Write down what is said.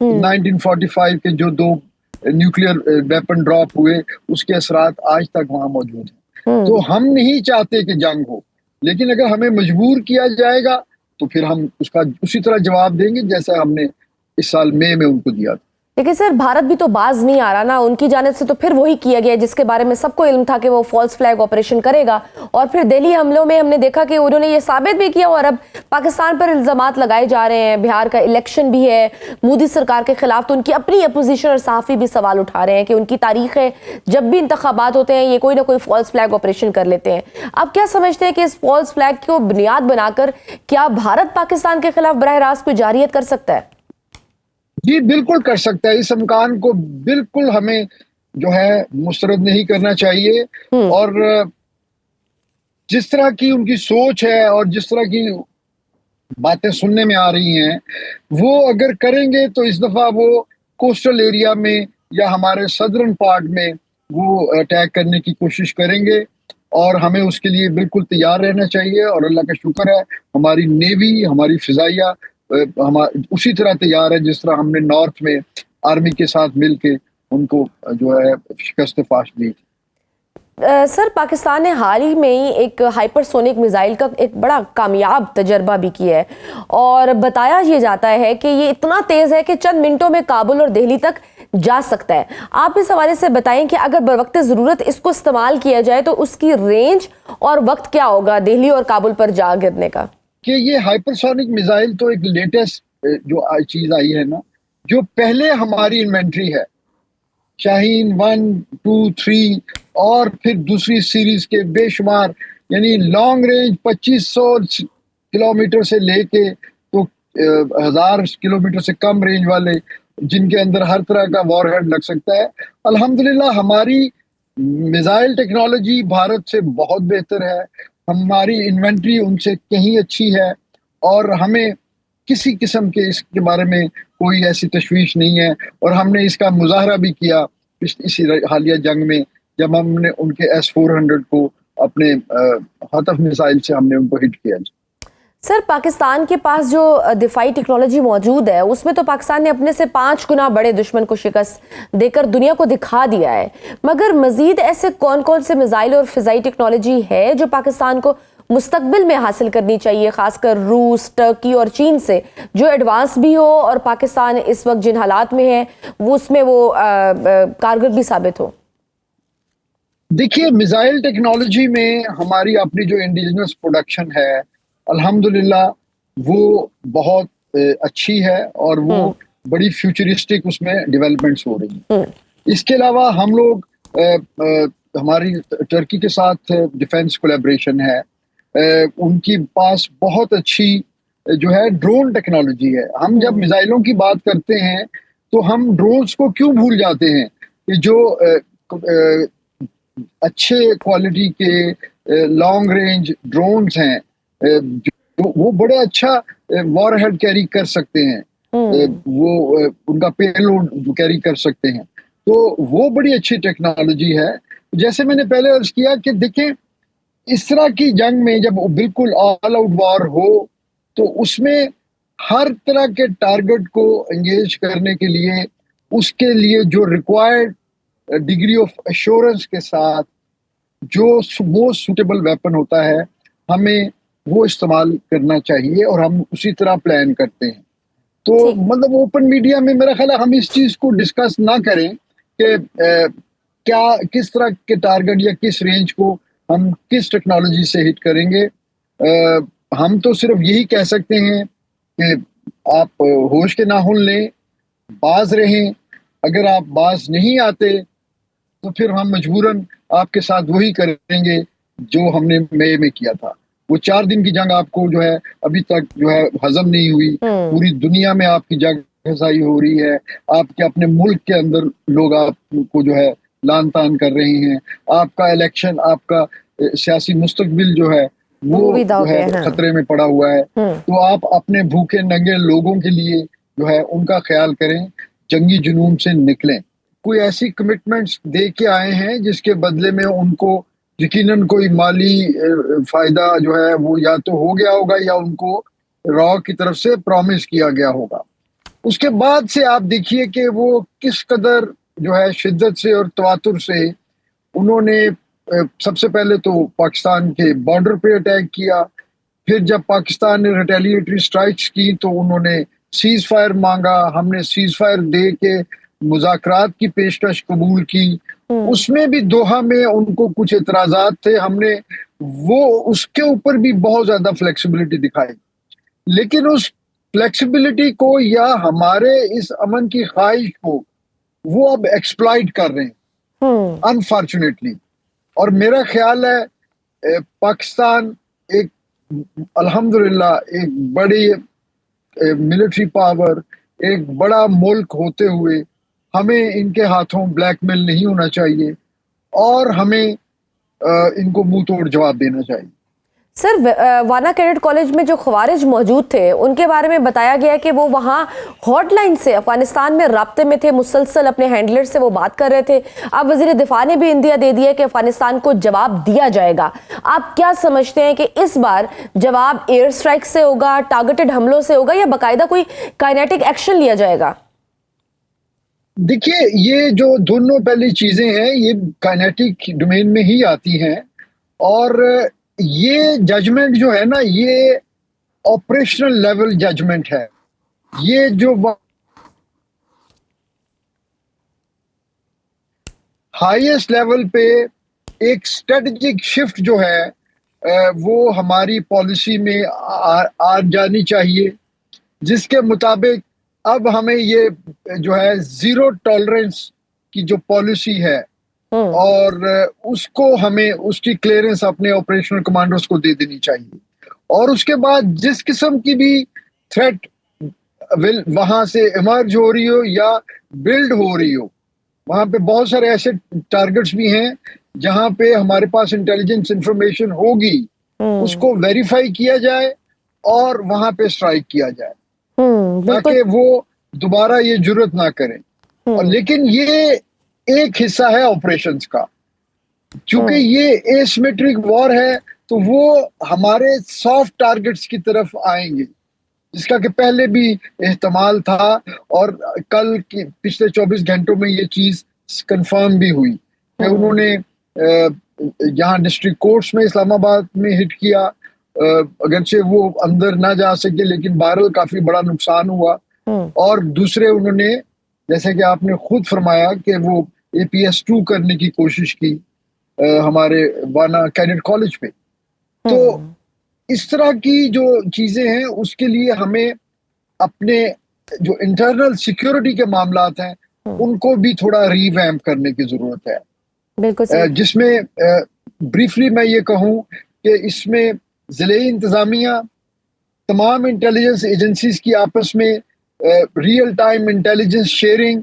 1945 کے جو 2 nuclear weapon drop ہوئے اس کے اثرات آج تک وہاں موجود ہیں. تو ہم نہیں چاہتے کہ جنگ ہو، لیکن اگر ہمیں مجبور کیا جائے گا تو پھر ہم اس کا اسی طرح جواب دیں گے جیسا ہم نے اس سال مئی میں ان کو دیا تھا. لیکن سر بھارت بھی تو باز نہیں آ رہا نا، ان کی جانب سے تو پھر وہی کیا گیا جس کے بارے میں سب کو علم تھا کہ وہ فالس فلیگ آپریشن کرے گا، اور پھر دہلی حملوں میں ہم نے دیکھا کہ انہوں نے یہ ثابت بھی کیا، اور اب پاکستان پر الزامات لگائے جا رہے ہیں. بہار کا الیکشن بھی ہے مودی سرکار کے خلاف، تو ان کی اپنی اپوزیشن اور صحافی بھی سوال اٹھا رہے ہیں کہ ان کی تاریخیں جب بھی انتخابات ہوتے ہیں یہ کوئی نہ کوئی فالس فلیگ آپریشن کر لیتے ہیں. آپ کیا سمجھتے ہیں کہ اس فالس فلیگ کو بنیاد بنا کر کیا بھارت پاکستان کے خلاف براہ راست کوئی جارحیت کر سکتا ہے؟ جی بالکل کر سکتا ہے. اس امکان کو بالکل ہمیں جو ہے مسترد نہیں کرنا چاہیے، اور جس طرح کی ان کی سوچ ہے اور جس طرح کی باتیں سننے میں آ رہی ہیں وہ اگر کریں گے تو اس دفعہ وہ کوسٹل ایریا میں یا ہمارے صدرن پارٹ میں وہ اٹیک کرنے کی کوشش کریں گے، اور ہمیں اس کے لیے بالکل تیار رہنا چاہیے. اور اللہ کا شکر ہے ہماری نیوی، ہماری فضائیہ اسی طرح تیار ہے جس طرح ہم نے نارتھ میں آرمی کے ساتھ مل کے ان کو جو ہے شکست فاش دی. سر پاکستان نے حال ہی میں ہی ایک ہائپر سونک میزائل کا ایک بڑا کامیاب تجربہ بھی کیا ہے، اور بتایا یہ جاتا ہے کہ یہ اتنا تیز ہے کہ چند منٹوں میں کابل اور دہلی تک جا سکتا ہے. آپ اس حوالے سے بتائیں کہ اگر بروقت ضرورت اس کو استعمال کیا جائے تو اس کی رینج اور وقت کیا ہوگا دہلی اور کابل پر جا گرنے کا؟ کہ یہ ہائپر سونک میزائل تو ایک لیٹسٹ جو چیز آئی ہے نا، جو پہلے ہماری انوینٹری ہے شاہین 1 2 3 اور پھر دوسری سیریز کے بے شمار، یعنی لانگ رینج 2500 کلومیٹر سے لے کے تو 1000 کلومیٹر سے کم رینج والے جن کے اندر ہر طرح کا وار ہیڈ لگ سکتا ہے. الحمدللہ ہماری میزائل ٹیکنالوجی بھارت سے بہت بہتر ہے، ہماری انوینٹری ان سے کہیں اچھی ہے، اور ہمیں کسی قسم کے اس کے بارے میں کوئی ایسی تشویش نہیں ہے. اور ہم نے اس کا مظاہرہ بھی کیا اسی حالیہ جنگ میں جب ہم نے ان کے S-400 کو اپنے خطف میزائل سے ہم نے ان کو ہٹ کیا. سر پاکستان کے پاس جو دفاعی ٹیکنالوجی موجود ہے اس میں تو پاکستان نے اپنے سے 5 گنا بڑے دشمن کو شکست دے کر دنیا کو دکھا دیا ہے، مگر مزید ایسے کون کون سے میزائل اور فضائی ٹیکنالوجی ہے جو پاکستان کو مستقبل میں حاصل کرنی چاہیے، خاص کر روس، ترکی اور چین سے، جو ایڈوانس بھی ہو اور پاکستان اس وقت جن حالات میں ہے وہ اس میں وہ کارگر بھی ثابت ہو؟ دیکھیے میزائل ٹیکنالوجی میں ہماری اپنی جو انڈیجنس پروڈکشن ہے الحمدللہ وہ بہت اچھی ہے، اور وہ بڑی فیوچرسٹک اس میں ڈیولپمنٹس ہو رہی ہیں. اس کے علاوہ ہم لوگ ہماری ٹرکی کے ساتھ ڈیفنس کولیبریشن ہے، ان کی پاس بہت اچھی جو ہے ڈرون ٹیکنالوجی ہے. ہم جب میزائلوں کی بات کرتے ہیں تو ہم ڈرونز کو کیوں بھول جاتے ہیں کہ جو اچھے کوالٹی کے لانگ رینج ڈرونز ہیں وہ بڑے اچھا وار ہیڈ کیری کر سکتے ہیں، وہ ان کا پے لوڈ کیری کر سکتے ہیں، تو وہ بڑی اچھی ٹیکنالوجی ہے. جیسے میں نے پہلے عرض کیا کہ دیکھیں اس طرح کی جنگ میں جب بالکل آل آؤٹ وار ہو تو اس میں ہر طرح کے ٹارگٹ کو انگیج کرنے کے لیے اس کے لیے جو ریکوائرڈ ڈگری آف ایشورنس کے ساتھ جو موسٹ سوٹیبل ویپن ہوتا ہے ہمیں وہ استعمال کرنا چاہیے، اور ہم اسی طرح پلان کرتے ہیں. تو مطلب اوپن میڈیا میں میرا خیال ہے ہم اس چیز کو ڈسکس نہ کریں کہ کیا کس طرح کے ٹارگٹ یا کس رینج کو ہم کس ٹیکنالوجی سے ہٹ کریں گے. ہم تو صرف یہی کہہ سکتے ہیں کہ آپ ہوش کے ناخن لیں، باز رہیں. اگر آپ باز نہیں آتے تو پھر ہم مجبوراً آپ کے ساتھ وہی کریں گے جو ہم نے مئی میں کیا تھا. وہ 4 دن کی جنگ آپ کو جو ہے ابھی تک جو ہے ہضم نہیں ہوئی، پوری دنیا میں آپ کی جنگ فضائی ہو رہی ہے، آپ کے اپنے ملک کے اندر لوگ آپ کو جو ہے لان تان کر رہے ہیں، آپ کا الیکشن، آپ کا سیاسی مستقبل جو ہے وہ جو ہے خطرے میں پڑا ہوا ہے. تو آپ اپنے بھوکے ننگے لوگوں کے لیے جو ہے ان کا خیال کریں، جنگی جنون سے نکلیں. کوئی ایسی کمٹمنٹس دے کے آئے ہیں جس کے بدلے میں ان کو یقیناً کوئی مالی فائدہ جو ہے وہ یا تو ہو گیا ہوگا یا ان کو را کی طرف سے پرومس کیا گیا ہوگا. اس کے بعد سے آپ دیکھیے کہ وہ کس قدر جو ہے شدت سے اور تواتر سے انہوں نے سب سے پہلے تو پاکستان کے بارڈر پہ اٹیک کیا، پھر جب پاکستان نے ریٹیلیٹری سٹرائکس کی تو انہوں نے سیز فائر مانگا، ہم نے سیز فائر دے کے مذاکرات کی پیشکش قبول کی، اس میں بھی دوحہ میں ان کو کچھ اعتراضات تھے، ہم نے وہ اس کے اوپر بھی بہت زیادہ فلیکسیبلٹی دکھائی، لیکن اس فلیکسیبلٹی کو یا ہمارے اس امن کی خواہش کو وہ اب ایکسپلائٹ کر رہے ہیں انفارچونیٹلی. اور میرا خیال ہے پاکستان ایک الحمدللہ ایک بڑی ملٹری پاور، ایک بڑا ملک ہوتے ہوئے ہمیں ان کے ہاتھوں بلیک میل نہیں ہونا چاہیے اور ہمیں ان کو منہ توڑ جواب دینا چاہیے. سر وانا کیڈٹ کالج میں جو خوارج موجود تھے ان کے بارے میں بتایا گیا کہ وہ وہاں ہاٹ لائن سے افغانستان میں رابطے میں تھے، مسلسل اپنے ہینڈلر سے وہ بات کر رہے تھے. اب وزیر دفاع نے بھی اندیا دے دیا کہ افغانستان کو جواب دیا جائے گا. آپ کیا سمجھتے ہیں کہ اس بار جواب ایئر سٹرائک سے ہوگا، ٹارگٹڈ حملوں سے ہوگا، یا باقاعدہ کوئی کائنیٹک ایکشن لیا جائے گا؟ دیکھیے یہ جو دونوں پہلی چیزیں ہیں یہ کائنیٹک ڈومین میں ہی آتی ہیں، اور یہ ججمنٹ جو ہے نا یہ آپریشنل لیول ججمنٹ ہے. یہ جو ہائیسٹ لیول پہ ایک اسٹریٹجک شفٹ جو ہے وہ ہماری پالیسی میں آ جانی چاہیے، جس کے مطابق اب ہمیں یہ جو ہے زیرو ٹالرنس کی جو پالیسی ہے اور اس کو ہمیں اس کی کلیئرنس اپنے آپریشنل کمانڈرز کو دے دینی چاہیے. اور اس کے بعد جس قسم کی بھی تھریٹ وہاں سے ایمرج ہو رہی ہو یا بلڈ ہو رہی ہو، وہاں پہ بہت سارے ایسے ٹارگٹس بھی ہیں جہاں پہ ہمارے پاس انٹیلیجنس انفارمیشن ہوگی، اس کو ویریفائی کیا جائے اور وہاں پہ اسٹرائک کیا جائے تاکہ وہ دوبارہ یہ جرت نہ کریں. لیکن یہ ایک حصہ ہے آپریشنز کا، چونکہ یہ ایسیمیٹرک وار ہے تو وہ ہمارے سافٹ ٹارگٹس کی طرف آئیں گے، جس کا کہ پہلے بھی احتمال تھا اور کل کی پچھلے 24 گھنٹوں میں یہ چیز کنفرم بھی ہوئی کہ انہوں نے یہاں ڈسٹرکٹ کورٹس میں اسلام آباد میں ہٹ کیا، اگرچہ وہ اندر نہ جا سکے لیکن بہرحال کافی بڑا نقصان ہوا. اور دوسرے انہوں نے جیسے کہ آپ نے خود فرمایا کہ وہ APS-2 کرنے کی کوشش کی ہمارے وانا کیڈٹ کالج پہ. تو اس طرح کی جو چیزیں ہیں اس کے لیے ہمیں اپنے جو انٹرنل سیکیورٹی کے معاملات ہیں ان کو بھی تھوڑا ری ویمپ کرنے کی ضرورت ہے، جس میں بریفلی میں یہ کہوں کہ اس میں ضلعی انتظامیہ، تمام انٹیلیجنس ایجنسیز کی آپس میں ریئل ٹائم انٹیلیجنس شیئرنگ